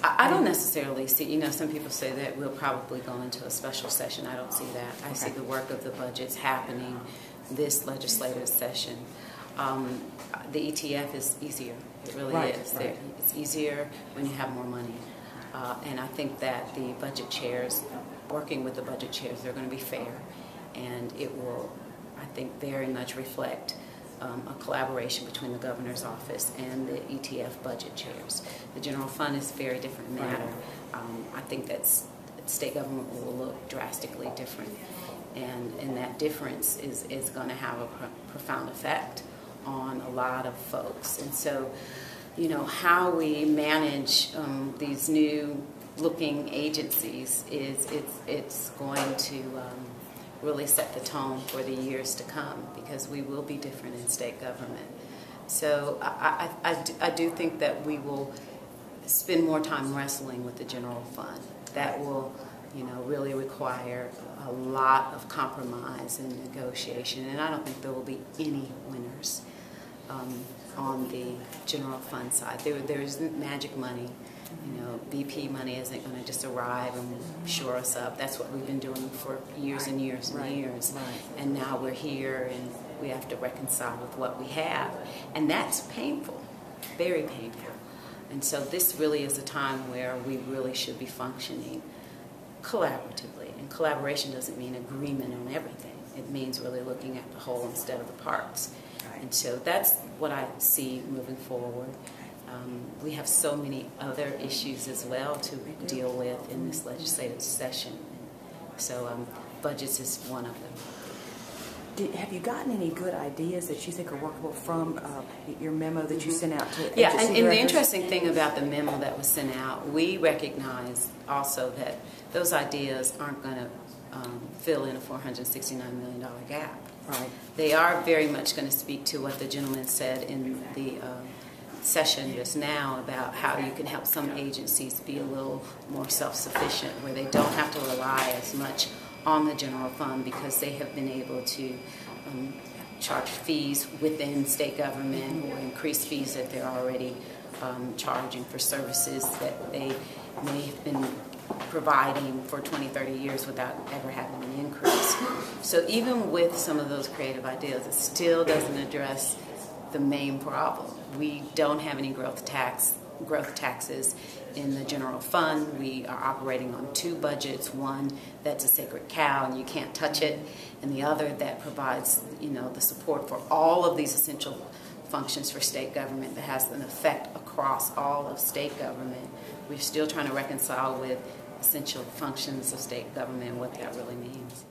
I don't necessarily see, you know, some people say that we'll probably go into a special session. I don't see that. I see the work of the budgets happening this legislative session. The ETF is easier. It really is. Right. It's easier when you have more money. And I think that the budget chairs, working with the budget chairs, they're going to be fair. And it will, I think, very much reflect a collaboration between the governor's office and the ETF budget chairs. The general fund is a very different matter. I think that state government will look drastically different. And that difference is going to have a profound effect on a lot of folks. And so, you know, how we manage these new looking agencies it's going to really set the tone for the years to come, because we will be different in state government. So I do think that we will spend more time wrestling with the general fund. That will, you know, really require a lot of compromise and negotiation, and I don't think there will be any winners on the general fund side. There isn't magic money. You know, BP money isn't going to just arrive and shore us up. That's what we've been doing for years and years and years. And now we're here and we have to reconcile with what we have. And that's painful, very painful. And so this really is a time where we really should be functioning collaboratively. And collaboration doesn't mean agreement on everything. It means really looking at the whole instead of the parts. And so that's what I see moving forward. We have so many other issues as well to deal with in this legislative session. So budgets is one of them. Have you gotten any good ideas that you think are workable from your memo that you sent out to agency and the directors? interesting thing about the memo that was sent out, we recognize also that those ideas aren't going to fill in a $469 million gap. Right. They are very much going to speak to what the gentleman said in the session just now about how you can help some agencies be a little more self-sufficient, where they don't have to rely as much on the general fund because they have been able to charge fees within state government or increase fees that they're already charging for services that they may have been providing for 20, 30 years without ever having an increase. So even with some of those creative ideas, it still doesn't address the main problem. We don't have any growth taxes in the general fund. We are operating on two budgets, one that's a sacred cow and you can't touch it, and the other that provides, you know, the support for all of these essential functions for state government that has an effect across all of state government. We're still trying to reconcile with essential functions of state government and what that really means.